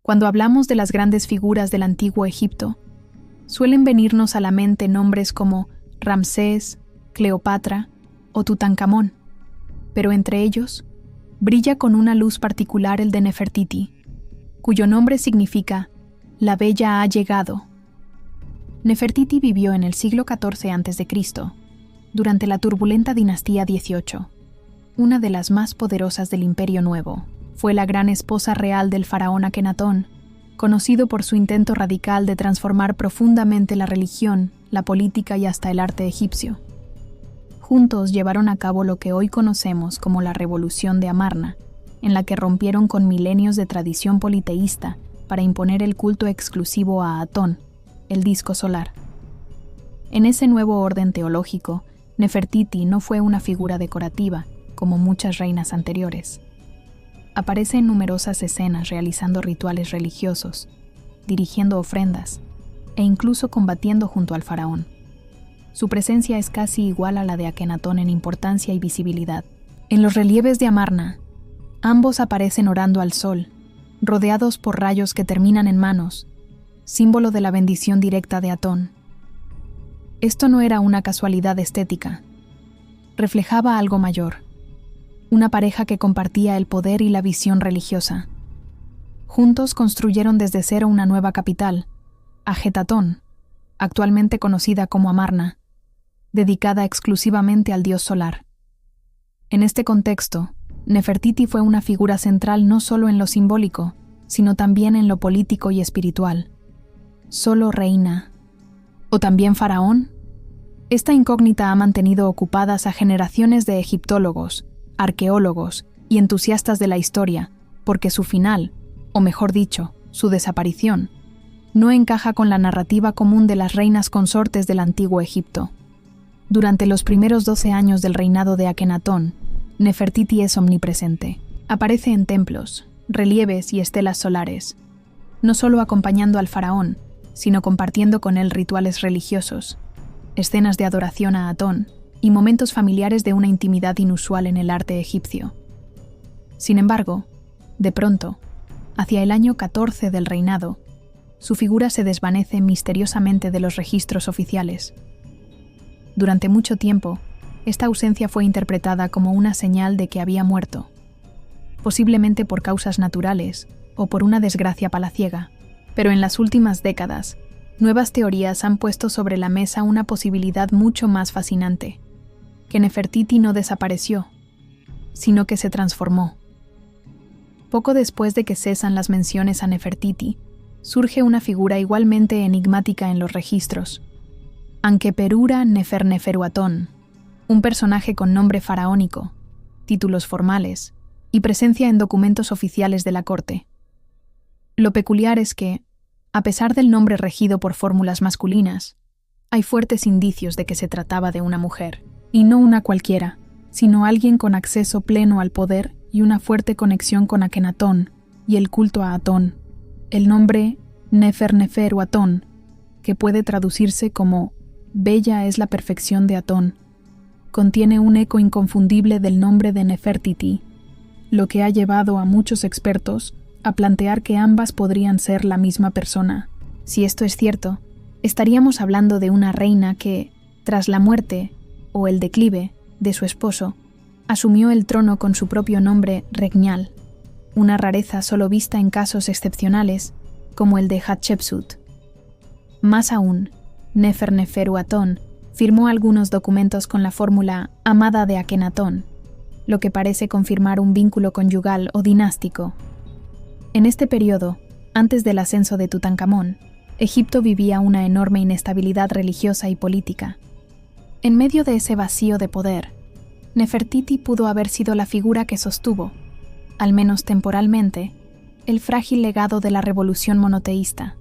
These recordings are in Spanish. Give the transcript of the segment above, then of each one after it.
Cuando hablamos de las grandes figuras del antiguo Egipto, suelen venirnos a la mente nombres como Ramsés, Cleopatra o Tutankamón, pero entre ellos brilla con una luz particular el de Nefertiti, cuyo nombre significa «La Bella ha llegado». Nefertiti vivió en el siglo XIV a.C., durante la turbulenta dinastía XVIII, una de las más poderosas del Imperio Nuevo. Fue la gran esposa real del faraón Akenatón, conocido por su intento radical de transformar profundamente la religión, la política y hasta el arte egipcio. Juntos llevaron a cabo lo que hoy conocemos como la Revolución de Amarna, en la que rompieron con milenios de tradición politeísta para imponer el culto exclusivo a Atón, el disco solar. En ese nuevo orden teológico, Nefertiti no fue una figura decorativa, como muchas reinas anteriores. Aparece en numerosas escenas realizando rituales religiosos, dirigiendo ofrendas e incluso combatiendo junto al faraón. Su presencia es casi igual a la de Akenatón en importancia y visibilidad. En los relieves de Amarna, ambos aparecen orando al sol, rodeados por rayos que terminan en manos, símbolo de la bendición directa de Atón. Esto no era una casualidad estética. Reflejaba algo mayor. Una pareja que compartía el poder y la visión religiosa. Juntos construyeron desde cero una nueva capital, Ajetatón, actualmente conocida como Amarna, dedicada exclusivamente al dios solar. En este contexto, Nefertiti fue una figura central no solo en lo simbólico, sino también en lo político y espiritual. ¿Solo reina? ¿O también faraón? Esta incógnita ha mantenido ocupadas a generaciones de egiptólogos, arqueólogos y entusiastas de la historia, porque su final, o mejor dicho, su desaparición, no encaja con la narrativa común de las reinas consortes del antiguo Egipto. Durante los primeros 12 años del reinado de Akenatón, Nefertiti es omnipresente. Aparece en templos, relieves y estelas solares, no solo acompañando al faraón, sino compartiendo con él rituales religiosos, escenas de adoración a Atón y momentos familiares de una intimidad inusual en el arte egipcio. Sin embargo, de pronto, hacia el año 14 del reinado, su figura se desvanece misteriosamente de los registros oficiales. Durante mucho tiempo, esta ausencia fue interpretada como una señal de que había muerto, posiblemente por causas naturales o por una desgracia palaciega. Pero en las últimas décadas, nuevas teorías han puesto sobre la mesa una posibilidad mucho más fascinante, que Nefertiti no desapareció, sino que se transformó. Poco después de que cesan las menciones a Nefertiti, surge una figura igualmente enigmática en los registros, Ankeperura Neferneferuatón, un personaje con nombre faraónico, títulos formales y presencia en documentos oficiales de la corte. Lo peculiar es que, a pesar del nombre regido por fórmulas masculinas, hay fuertes indicios de que se trataba de una mujer, y no una cualquiera, sino alguien con acceso pleno al poder y una fuerte conexión con Akenatón y el culto a Atón. El nombre Neferneferuatón, que puede traducirse como «Bella es la perfección de Atón», contiene un eco inconfundible del nombre de Nefertiti, lo que ha llevado a muchos expertos a plantear que ambas podrían ser la misma persona. Si esto es cierto, estaríamos hablando de una reina que, tras la muerte o el declive de su esposo, asumió el trono con su propio nombre regnal, una rareza solo vista en casos excepcionales como el de Hatshepsut. Más aún, Neferneferuatón firmó algunos documentos con la fórmula amada de Akenatón, lo que parece confirmar un vínculo conyugal o dinástico. En este periodo, antes del ascenso de Tutankamón, Egipto vivía una enorme inestabilidad religiosa y política. En medio de ese vacío de poder, Nefertiti pudo haber sido la figura que sostuvo, al menos temporalmente, el frágil legado de la revolución monoteísta.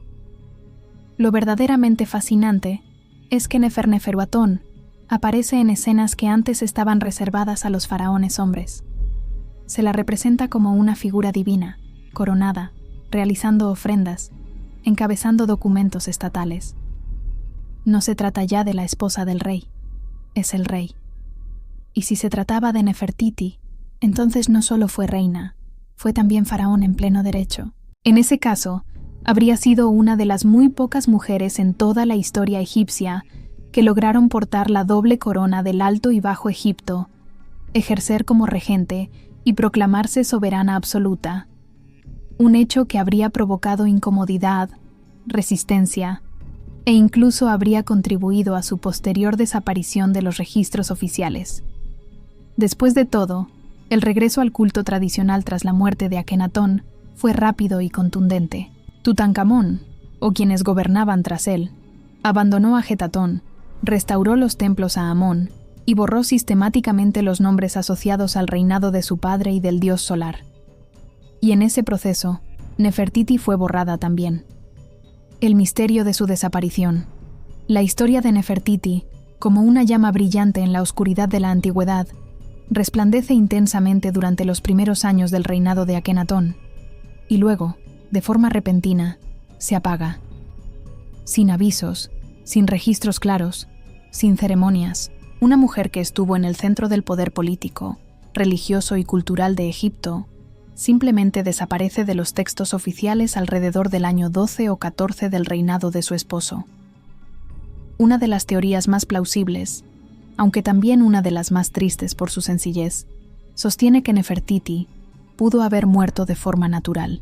Lo verdaderamente fascinante es que Neferneferuatón aparece en escenas que antes estaban reservadas a los faraones hombres. Se la representa como una figura divina, coronada, realizando ofrendas, encabezando documentos estatales. No se trata ya de la esposa del rey, es el rey. Y si se trataba de Nefertiti, entonces no solo fue reina, fue también faraón en pleno derecho. En ese caso, habría sido una de las muy pocas mujeres en toda la historia egipcia que lograron portar la doble corona del Alto y Bajo Egipto, ejercer como regente y proclamarse soberana absoluta, un hecho que habría provocado incomodidad, resistencia e incluso habría contribuido a su posterior desaparición de los registros oficiales. Después de todo, el regreso al culto tradicional tras la muerte de Akenatón fue rápido y contundente. Tutankamón, o quienes gobernaban tras él, abandonó a Getatón, restauró los templos a Amón y borró sistemáticamente los nombres asociados al reinado de su padre y del dios solar. Y en ese proceso, Nefertiti fue borrada también. El misterio de su desaparición. La historia de Nefertiti, como una llama brillante en la oscuridad de la antigüedad, resplandece intensamente durante los primeros años del reinado de Akenatón, y luego, de forma repentina, se apaga. Sin avisos, sin registros claros, sin ceremonias, una mujer que estuvo en el centro del poder político, religioso y cultural de Egipto, simplemente desaparece de los textos oficiales alrededor del año 12 o 14 del reinado de su esposo. Una de las teorías más plausibles, aunque también una de las más tristes por su sencillez, sostiene que Nefertiti pudo haber muerto de forma natural.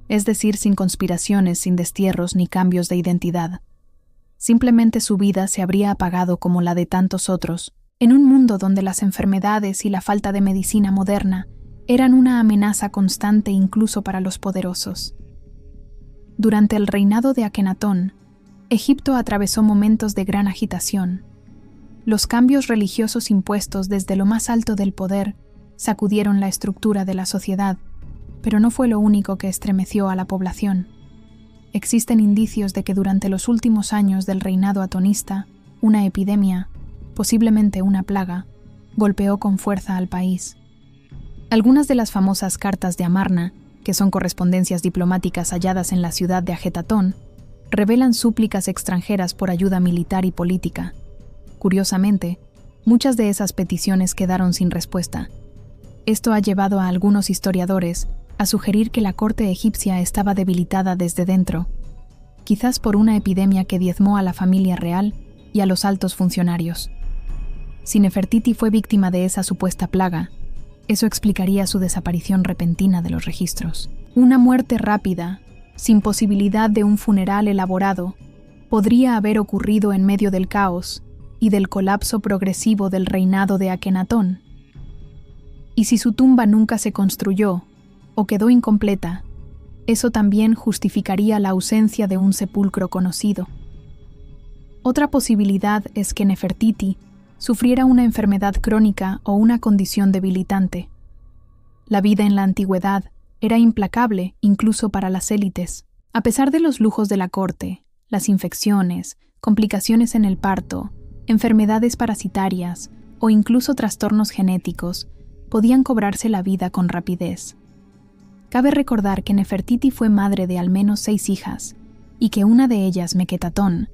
Es decir, sin conspiraciones, sin destierros ni cambios de identidad. Simplemente su vida se habría apagado como la de tantos otros, en un mundo donde las enfermedades y la falta de medicina moderna eran una amenaza constante incluso para los poderosos. Durante el reinado de Akenatón, Egipto atravesó momentos de gran agitación. Los cambios religiosos impuestos desde lo más alto del poder sacudieron la estructura de la sociedad, pero no fue lo único que estremeció a la población. Existen indicios de que durante los últimos años del reinado atonista, una epidemia, posiblemente una plaga, golpeó con fuerza al país. Algunas de las famosas cartas de Amarna, que son correspondencias diplomáticas halladas en la ciudad de Ajetatón, revelan súplicas extranjeras por ayuda militar y política. Curiosamente, muchas de esas peticiones quedaron sin respuesta. Esto ha llevado a algunos historiadores a sugerir que la corte egipcia estaba debilitada desde dentro, quizás por una epidemia que diezmó a la familia real y a los altos funcionarios. Si Nefertiti fue víctima de esa supuesta plaga, eso explicaría su desaparición repentina de los registros. Una muerte rápida, sin posibilidad de un funeral elaborado, podría haber ocurrido en medio del caos y del colapso progresivo del reinado de Akenatón. Y si su tumba nunca se construyó o quedó incompleta, eso también justificaría la ausencia de un sepulcro conocido. Otra posibilidad es que Nefertiti sufriera una enfermedad crónica o una condición debilitante. La vida en la antigüedad era implacable incluso para las élites. A pesar de los lujos de la corte, las infecciones, complicaciones en el parto, enfermedades parasitarias o incluso trastornos genéticos, podían cobrarse la vida con rapidez. Cabe recordar que Nefertiti fue madre de al menos 6 hijas y que una de ellas, Meketatón,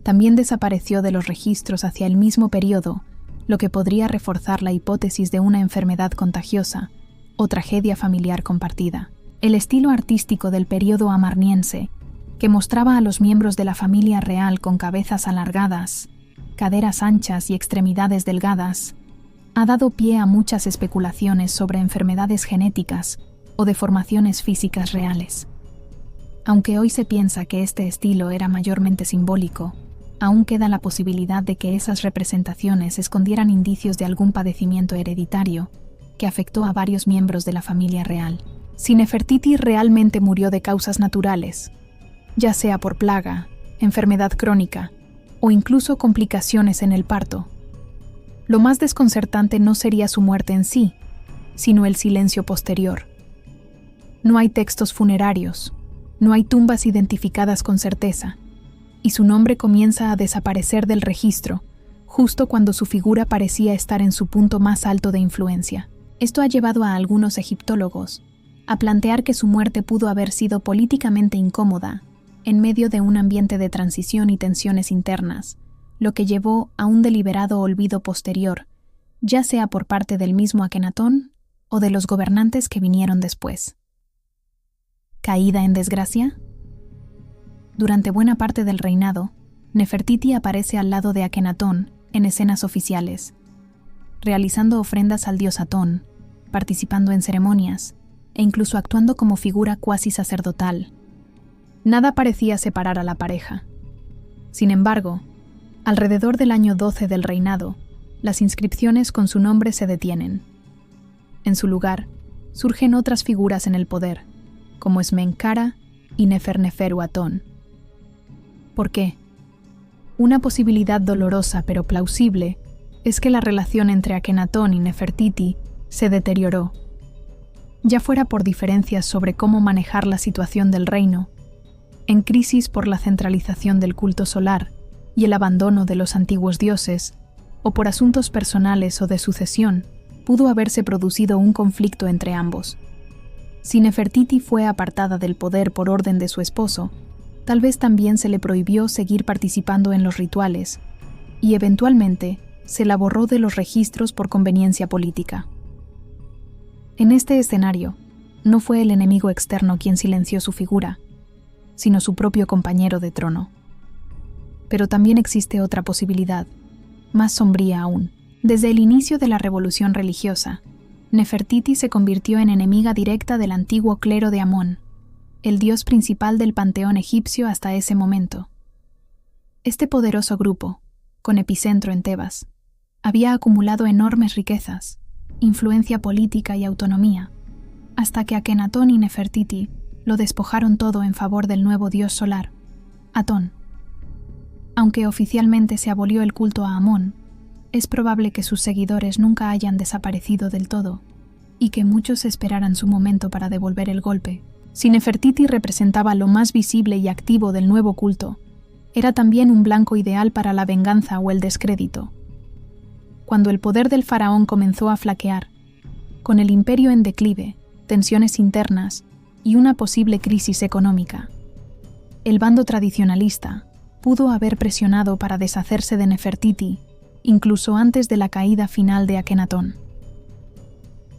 también desapareció de los registros hacia el mismo periodo, lo que podría reforzar la hipótesis de una enfermedad contagiosa o tragedia familiar compartida. El estilo artístico del periodo amarniense, que mostraba a los miembros de la familia real con cabezas alargadas, caderas anchas y extremidades delgadas, ha dado pie a muchas especulaciones sobre enfermedades genéticas o deformaciones físicas reales. Aunque hoy se piensa que este estilo era mayormente simbólico, aún queda la posibilidad de que esas representaciones escondieran indicios de algún padecimiento hereditario que afectó a varios miembros de la familia real. Si Nefertiti realmente murió de causas naturales, ya sea por plaga, enfermedad crónica o incluso complicaciones en el parto, lo más desconcertante no sería su muerte en sí, sino el silencio posterior. No hay textos funerarios, no hay tumbas identificadas con certeza, y su nombre comienza a desaparecer del registro, justo cuando su figura parecía estar en su punto más alto de influencia. Esto ha llevado a algunos egiptólogos a plantear que su muerte pudo haber sido políticamente incómoda, en medio de un ambiente de transición y tensiones internas, lo que llevó a un deliberado olvido posterior, ya sea por parte del mismo Akenatón o de los gobernantes que vinieron después. ¿Caída en desgracia? Durante buena parte del reinado, Nefertiti aparece al lado de Akenatón en escenas oficiales, realizando ofrendas al dios Atón, participando en ceremonias e incluso actuando como figura cuasi sacerdotal. Nada parecía separar a la pareja. Sin embargo, alrededor del año 12 del reinado, las inscripciones con su nombre se detienen. En su lugar, surgen otras figuras en el poder, como Esmencara y Neferneferu Atón. ¿Por qué? Una posibilidad dolorosa pero plausible es que la relación entre Akenatón y Nefertiti se deterioró, ya fuera por diferencias sobre cómo manejar la situación del reino, en crisis por la centralización del culto solar y el abandono de los antiguos dioses, o por asuntos personales o de sucesión, pudo haberse producido un conflicto entre ambos. Si Nefertiti fue apartada del poder por orden de su esposo, tal vez también se le prohibió seguir participando en los rituales, y eventualmente se la borró de los registros por conveniencia política. En este escenario, no fue el enemigo externo quien silenció su figura, sino su propio compañero de trono. Pero también existe otra posibilidad, más sombría aún. Desde el inicio de la revolución religiosa, Nefertiti se convirtió en enemiga directa del antiguo clero de Amón, el dios principal del panteón egipcio hasta ese momento. Este poderoso grupo, con epicentro en Tebas, había acumulado enormes riquezas, influencia política y autonomía, hasta que Akenatón y Nefertiti lo despojaron todo en favor del nuevo dios solar, Atón. Aunque oficialmente se abolió el culto a Amón, es probable que sus seguidores nunca hayan desaparecido del todo y que muchos esperaran su momento para devolver el golpe. Si Nefertiti representaba lo más visible y activo del nuevo culto, era también un blanco ideal para la venganza o el descrédito. Cuando el poder del faraón comenzó a flaquear, con el imperio en declive, tensiones internas y una posible crisis económica, el bando tradicionalista pudo haber presionado para deshacerse de Nefertiti incluso antes de la caída final de Akenatón.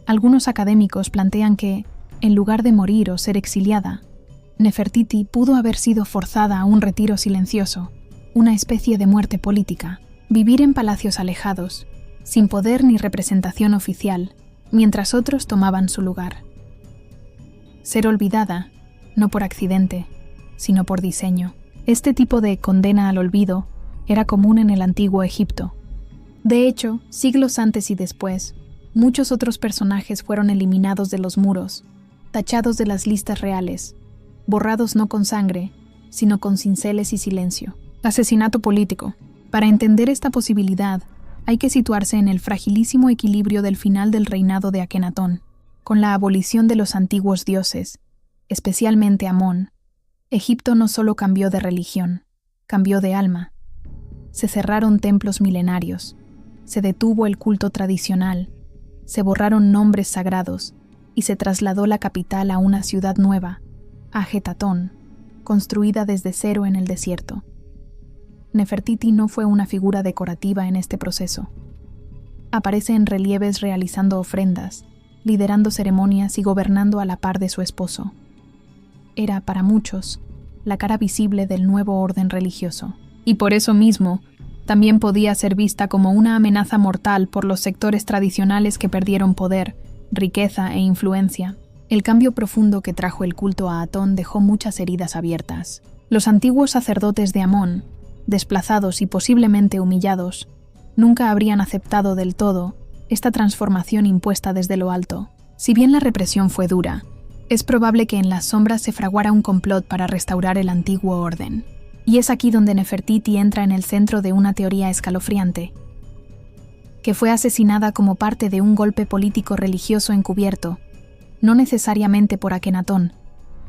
Algunos académicos plantean que, en lugar de morir o ser exiliada, Nefertiti pudo haber sido forzada a un retiro silencioso, una especie de muerte política, vivir en palacios alejados, sin poder ni representación oficial, mientras otros tomaban su lugar. Ser olvidada, no por accidente, sino por diseño. Este tipo de condena al olvido era común en el antiguo Egipto. De hecho, siglos antes y después, muchos otros personajes fueron eliminados de los muros, tachados de las listas reales, borrados no con sangre, sino con cinceles y silencio. Asesinato político. Para entender esta posibilidad, hay que situarse en el fragilísimo equilibrio del final del reinado de Akenatón. Con la abolición de los antiguos dioses, especialmente Amón, Egipto no solo cambió de religión, cambió de alma. Se cerraron templos milenarios, se detuvo el culto tradicional, se borraron nombres sagrados y se trasladó la capital a una ciudad nueva, Ajetatón, construida desde cero en el desierto. Nefertiti no fue una figura decorativa en este proceso. Aparece en relieves realizando ofrendas, liderando ceremonias y gobernando a la par de su esposo. Era, para muchos, la cara visible del nuevo orden religioso, y por eso mismo, también podía ser vista como una amenaza mortal por los sectores tradicionales que perdieron poder, riqueza e influencia. El cambio profundo que trajo el culto a Atón dejó muchas heridas abiertas. Los antiguos sacerdotes de Amón, desplazados y posiblemente humillados, nunca habrían aceptado del todo esta transformación impuesta desde lo alto. Si bien la represión fue dura, es probable que en las sombras se fraguara un complot para restaurar el antiguo orden. Y es aquí donde Nefertiti entra en el centro de una teoría escalofriante, que fue asesinada como parte de un golpe político religioso encubierto, no necesariamente por Akenatón,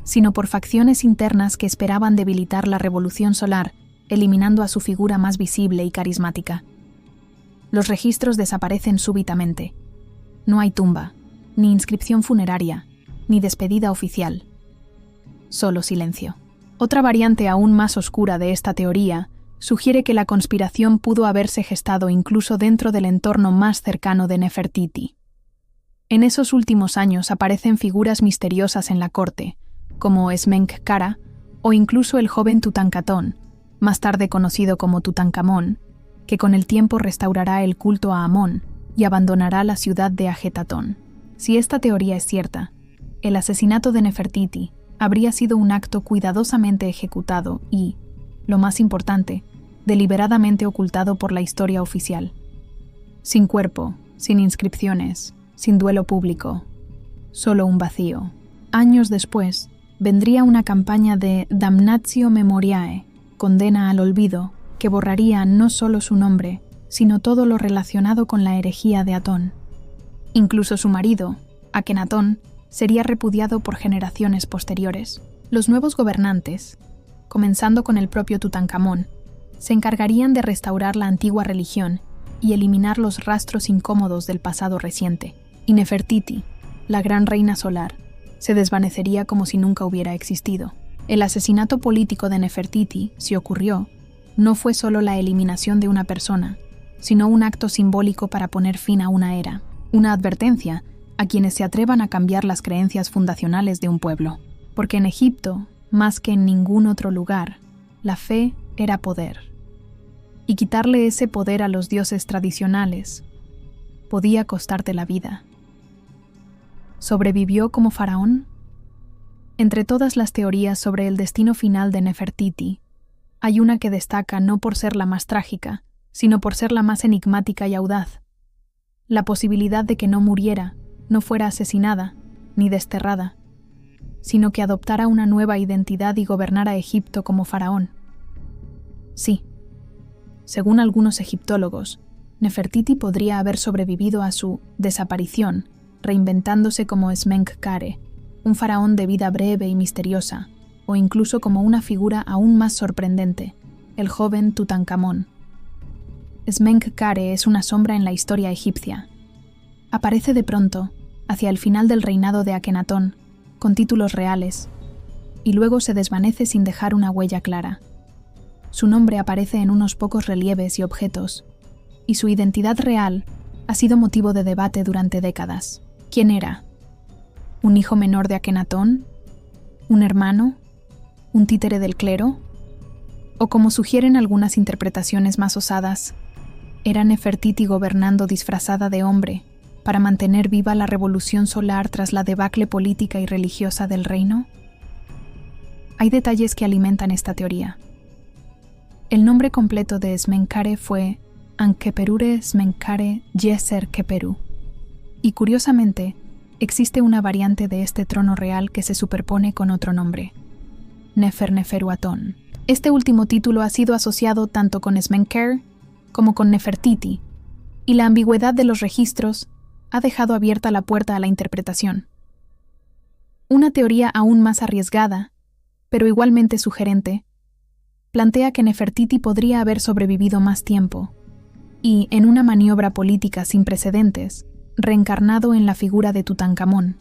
sino por facciones internas que esperaban debilitar la revolución solar, eliminando a su figura más visible y carismática. Los registros desaparecen súbitamente. No hay tumba, ni inscripción funeraria, ni despedida oficial. Solo silencio. Otra variante aún más oscura de esta teoría sugiere que la conspiración pudo haberse gestado incluso dentro del entorno más cercano de Nefertiti. En esos últimos años aparecen figuras misteriosas en la corte, como Smenkhkara, o incluso el joven Tutankamón, más tarde conocido como Tutankamón, que con el tiempo restaurará el culto a Amón y abandonará la ciudad de Ajetatón. Si esta teoría es cierta, el asesinato de Nefertiti habría sido un acto cuidadosamente ejecutado y, lo más importante, deliberadamente ocultado por la historia oficial. Sin cuerpo, sin inscripciones, sin duelo público, solo un vacío. Años después, vendría una campaña de damnatio memoriae, condena al olvido, que borraría no solo su nombre, sino todo lo relacionado con la herejía de Atón. Incluso su marido, Akenatón, sería repudiado por generaciones posteriores. Los nuevos gobernantes, comenzando con el propio Tutankamón, se encargarían de restaurar la antigua religión y eliminar los rastros incómodos del pasado reciente. Y Nefertiti, la gran reina solar, se desvanecería como si nunca hubiera existido. El asesinato político de Nefertiti, si ocurrió, no fue solo la eliminación de una persona, sino un acto simbólico para poner fin a una era, una advertencia a quienes se atrevan a cambiar las creencias fundacionales de un pueblo. Porque en Egipto, más que en ningún otro lugar, la fe era poder. Y quitarle ese poder a los dioses tradicionales podía costarte la vida. ¿Sobrevivió como faraón? Entre todas las teorías sobre el destino final de Nefertiti, hay una que destaca no por ser la más trágica, sino por ser la más enigmática y audaz. La posibilidad de que no muriera, no fuera asesinada, ni desterrada, sino que adoptara una nueva identidad y gobernara Egipto como faraón. Sí, según algunos egiptólogos, Nefertiti podría haber sobrevivido a su desaparición, reinventándose como Smenkhkare, un faraón de vida breve y misteriosa, o incluso como una figura aún más sorprendente, el joven Tutankamón. Smenkhkare es una sombra en la historia egipcia. Aparece de pronto, hacia el final del reinado de Akenatón, con títulos reales, y luego se desvanece sin dejar una huella clara. Su nombre aparece en unos pocos relieves y objetos, y su identidad real ha sido motivo de debate durante décadas. ¿Quién era? ¿Un hijo menor de Akenatón? ¿Un hermano? ¿Un títere del clero? O como sugieren algunas interpretaciones más osadas, ¿era Nefertiti gobernando disfrazada de hombre para mantener viva la revolución solar tras la debacle política y religiosa del reino? Hay detalles que alimentan esta teoría. El nombre completo de Smenkhkare fue Ankheperure Smenkhkare Yeser Khepru, y curiosamente, existe una variante de este trono real que se superpone con otro nombre, Neferneferuatón. Este último título ha sido asociado tanto con Smenkhkare como con Nefertiti, y la ambigüedad de los registros ha dejado abierta la puerta a la interpretación. Una teoría aún más arriesgada, pero igualmente sugerente, plantea que Nefertiti podría haber sobrevivido más tiempo y, en una maniobra política sin precedentes, reencarnado en la figura de Tutankamón.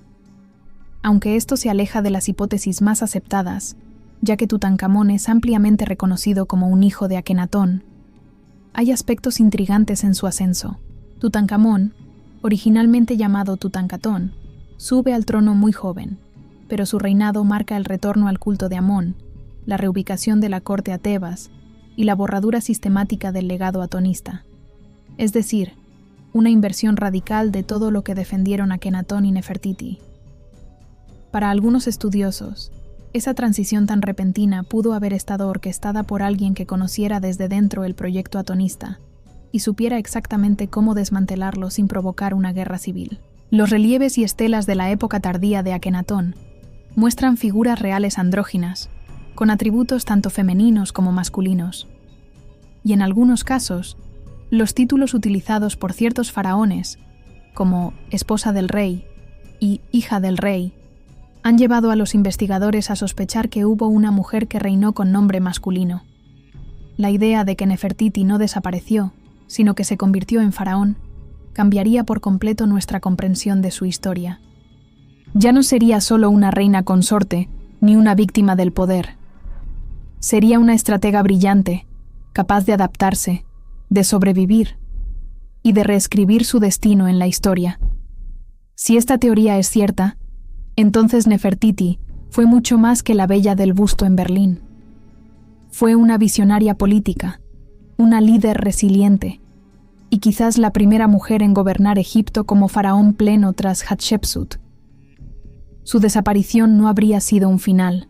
Aunque esto se aleja de las hipótesis más aceptadas, ya que Tutankamón es ampliamente reconocido como un hijo de Akenatón, hay aspectos intrigantes en su ascenso. Tutankamón, originalmente llamado Tutankatón, sube al trono muy joven, pero su reinado marca el retorno al culto de Amón, la reubicación de la corte a Tebas y la borradura sistemática del legado atonista. Es decir, una inversión radical de todo lo que defendieron Akenatón y Nefertiti. Para algunos estudiosos, esa transición tan repentina pudo haber estado orquestada por alguien que conociera desde dentro el proyecto atonista y supiera exactamente cómo desmantelarlo sin provocar una guerra civil. Los relieves y estelas de la época tardía de Akenatón muestran figuras reales andróginas, con atributos tanto femeninos como masculinos. Y en algunos casos, los títulos utilizados por ciertos faraones, como esposa del rey y hija del rey, han llevado a los investigadores a sospechar que hubo una mujer que reinó con nombre masculino. La idea de que Nefertiti no desapareció, sino que se convirtió en faraón, cambiaría por completo nuestra comprensión de su historia. Ya no sería solo una reina consorte, ni una víctima del poder. Sería una estratega brillante, capaz de adaptarse, de sobrevivir y de reescribir su destino en la historia. Si esta teoría es cierta, entonces Nefertiti Fue mucho más que la bella del busto en Berlín. Fue una visionaria política, una líder resiliente, y quizás la primera mujer en gobernar Egipto como faraón pleno tras Hatshepsut. Su desaparición no habría sido un final,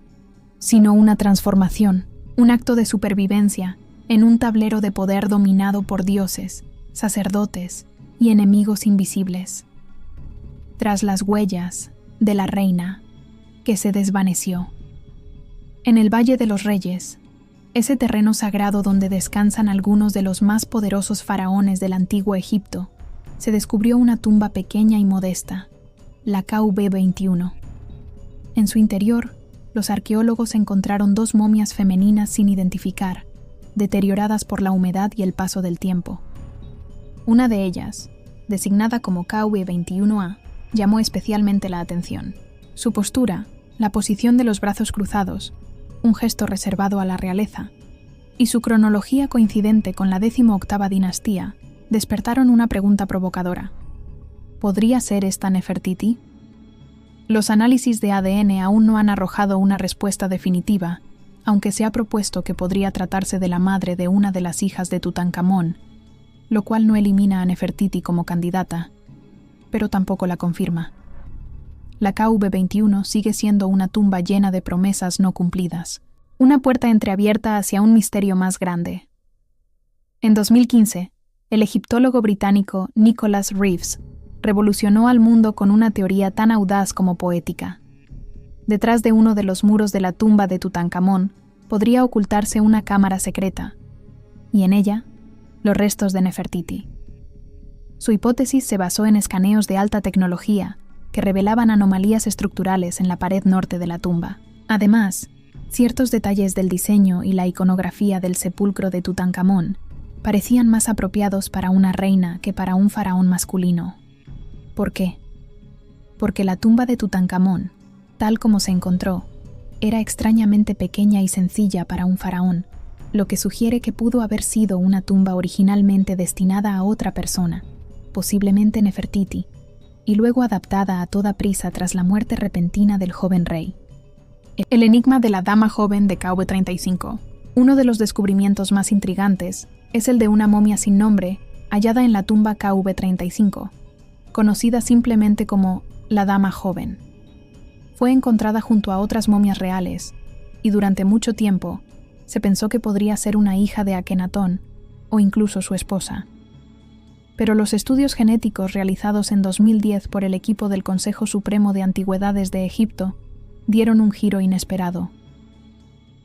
sino una transformación, un acto de supervivencia en un tablero de poder dominado por dioses, sacerdotes y enemigos invisibles. Tras las huellas de la reina, que se desvaneció. En el Valle de los Reyes, ese terreno sagrado donde descansan algunos de los más poderosos faraones del antiguo Egipto, se descubrió una tumba pequeña y modesta, la KV-21. En su interior, los arqueólogos encontraron 2 momias femeninas sin identificar, deterioradas por la humedad y el paso del tiempo. Una de ellas, designada como KV-21A, llamó especialmente la atención. Su postura, la posición de los brazos cruzados, un gesto reservado a la realeza, y su cronología coincidente con la 18ª dinastía, despertaron una pregunta provocadora. ¿Podría ser esta Nefertiti? Los análisis de ADN aún no han arrojado una respuesta definitiva, aunque se ha propuesto que podría tratarse de la madre de una de las hijas de Tutankamón, lo cual no elimina a Nefertiti como candidata, pero tampoco la confirma. La KV-21 sigue siendo una tumba llena de promesas no cumplidas, una puerta entreabierta hacia un misterio más grande. En 2015, el egiptólogo británico Nicholas Reeves revolucionó al mundo con una teoría tan audaz como poética. Detrás de uno de los muros de la tumba de Tutankamón podría ocultarse una cámara secreta, y en ella, los restos de Nefertiti. Su hipótesis se basó en escaneos de alta tecnología que revelaban anomalías estructurales en la pared norte de la tumba. Además, ciertos detalles del diseño y la iconografía del sepulcro de Tutankamón parecían más apropiados para una reina que para un faraón masculino. ¿Por qué? Porque la tumba de Tutankamón, tal como se encontró, era extrañamente pequeña y sencilla para un faraón, lo que sugiere que pudo haber sido una tumba originalmente destinada a otra persona, posiblemente Nefertiti, y luego adaptada a toda prisa tras la muerte repentina del joven rey. El enigma de la dama joven de KV-35. Uno de los descubrimientos más intrigantes es el de una momia sin nombre hallada en la tumba KV-35, conocida simplemente como la dama joven. Fue encontrada junto a otras momias reales, y durante mucho tiempo se pensó que podría ser una hija de Akenatón o incluso su esposa. Pero los estudios genéticos realizados en 2010 por el equipo del Consejo Supremo de Antigüedades de Egipto dieron un giro inesperado.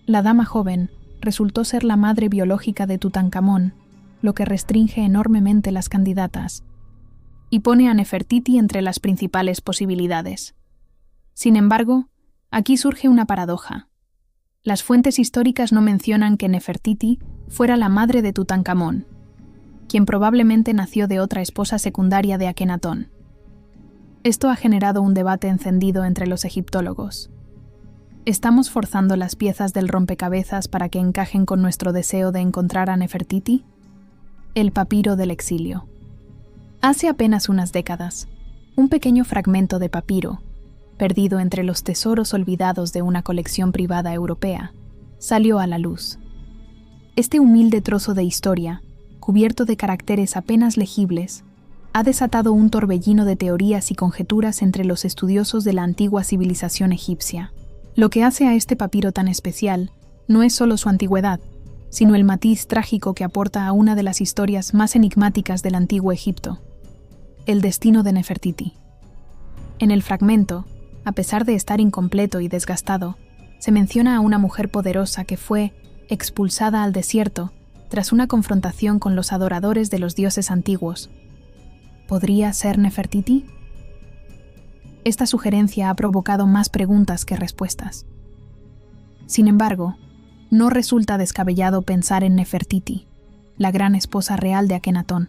La dama joven resultó ser la madre biológica de Tutankamón, lo que restringe enormemente las candidatas, y pone a Nefertiti entre las principales posibilidades. Sin embargo, aquí surge una paradoja. Las fuentes históricas no mencionan que Nefertiti fuera la madre de Tutankamón, quien probablemente nació de otra esposa secundaria de Akenatón. Esto ha generado un debate encendido entre los egiptólogos. ¿Estamos forzando las piezas del rompecabezas para que encajen con nuestro deseo de encontrar a Nefertiti? El papiro del exilio. Hace apenas unas décadas, un pequeño fragmento de papiro, perdido entre los tesoros olvidados de una colección privada europea, salió a la luz. Este humilde trozo de historia, cubierto de caracteres apenas legibles, ha desatado un torbellino de teorías y conjeturas entre los estudiosos de la antigua civilización egipcia. Lo que hace a este papiro tan especial no es solo su antigüedad, sino el matiz trágico que aporta a una de las historias más enigmáticas del antiguo Egipto: el destino de Nefertiti. En el fragmento, a pesar de estar incompleto y desgastado, se menciona a una mujer poderosa que fue expulsada al desierto tras una confrontación con los adoradores de los dioses antiguos. ¿Podría ser Nefertiti? Esta sugerencia ha provocado más preguntas que respuestas. Sin embargo, no resulta descabellado pensar en Nefertiti, la gran esposa real de Akenatón,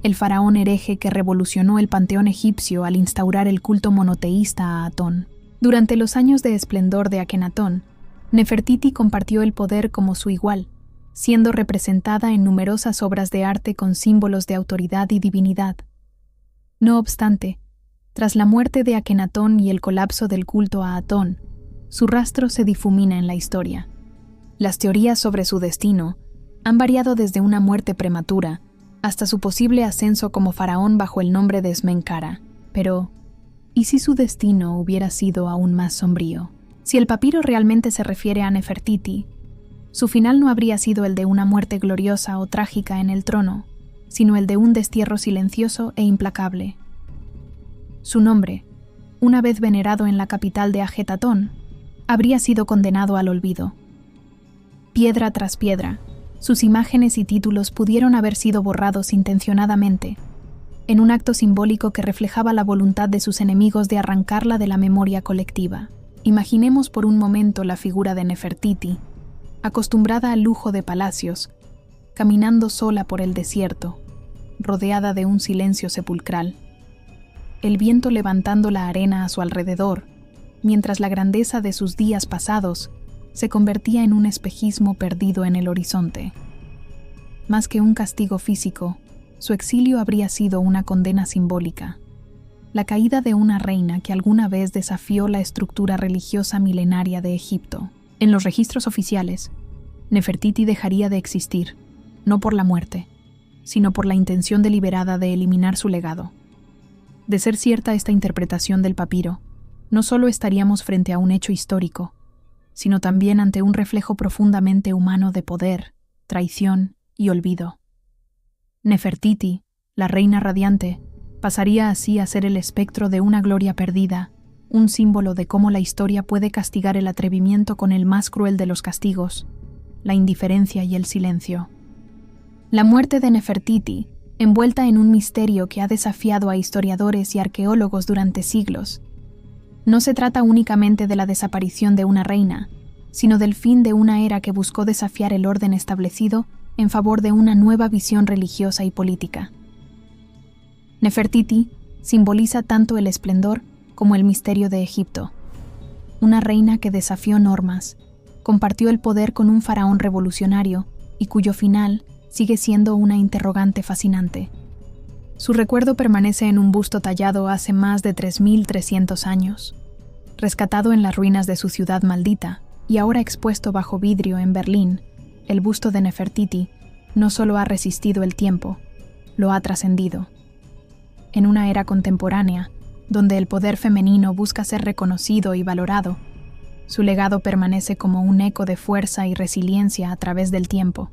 el faraón hereje que revolucionó el panteón egipcio al instaurar el culto monoteísta a Atón. Durante los años de esplendor de Akenatón, Nefertiti compartió el poder como su igual, siendo representada en numerosas obras de arte con símbolos de autoridad y divinidad. No obstante, tras la muerte de Akenatón y el colapso del culto a Atón, su rastro se difumina en la historia. Las teorías sobre su destino han variado desde una muerte prematura hasta su posible ascenso como faraón bajo el nombre de Smenkhara. Pero, ¿y si su destino hubiera sido aún más sombrío? Si el papiro realmente se refiere a Nefertiti, su final no habría sido el de una muerte gloriosa o trágica en el trono, sino el de un destierro silencioso e implacable. Su nombre, una vez venerado en la capital de Ajetatón, habría sido condenado al olvido. Piedra tras piedra, sus imágenes y títulos pudieron haber sido borrados intencionadamente, en un acto simbólico que reflejaba la voluntad de sus enemigos de arrancarla de la memoria colectiva. Imaginemos por un momento la figura de Nefertiti, acostumbrada al lujo de palacios, caminando sola por el desierto, rodeada de un silencio sepulcral. El viento levantando la arena a su alrededor, mientras la grandeza de sus días pasados se convertía en un espejismo perdido en el horizonte. Más que un castigo físico, su exilio habría sido una condena simbólica, la caída de una reina que alguna vez desafió la estructura religiosa milenaria de Egipto. En los registros oficiales, Nefertiti dejaría de existir, no por la muerte, sino por la intención deliberada de eliminar su legado. De ser cierta esta interpretación del papiro, no solo estaríamos frente a un hecho histórico, sino también ante un reflejo profundamente humano de poder, traición y olvido. Nefertiti, la reina radiante, pasaría así a ser el espectro de una gloria perdida, un símbolo de cómo la historia puede castigar el atrevimiento con el más cruel de los castigos, la indiferencia y el silencio. La muerte de Nefertiti, envuelta en un misterio que ha desafiado a historiadores y arqueólogos durante siglos, no se trata únicamente de la desaparición de una reina, sino del fin de una era que buscó desafiar el orden establecido en favor de una nueva visión religiosa y política. Nefertiti simboliza tanto el esplendor como el misterio de Egipto. Una reina que desafió normas, compartió el poder con un faraón revolucionario y cuyo final sigue siendo una interrogante fascinante. Su recuerdo permanece en un busto tallado hace más de 3.300 años, rescatado en las ruinas de su ciudad maldita y ahora expuesto bajo vidrio en Berlín. El busto de Nefertiti no solo ha resistido el tiempo, lo ha trascendido. En una era contemporánea, donde el poder femenino busca ser reconocido y valorado, su legado permanece como un eco de fuerza y resiliencia a través del tiempo.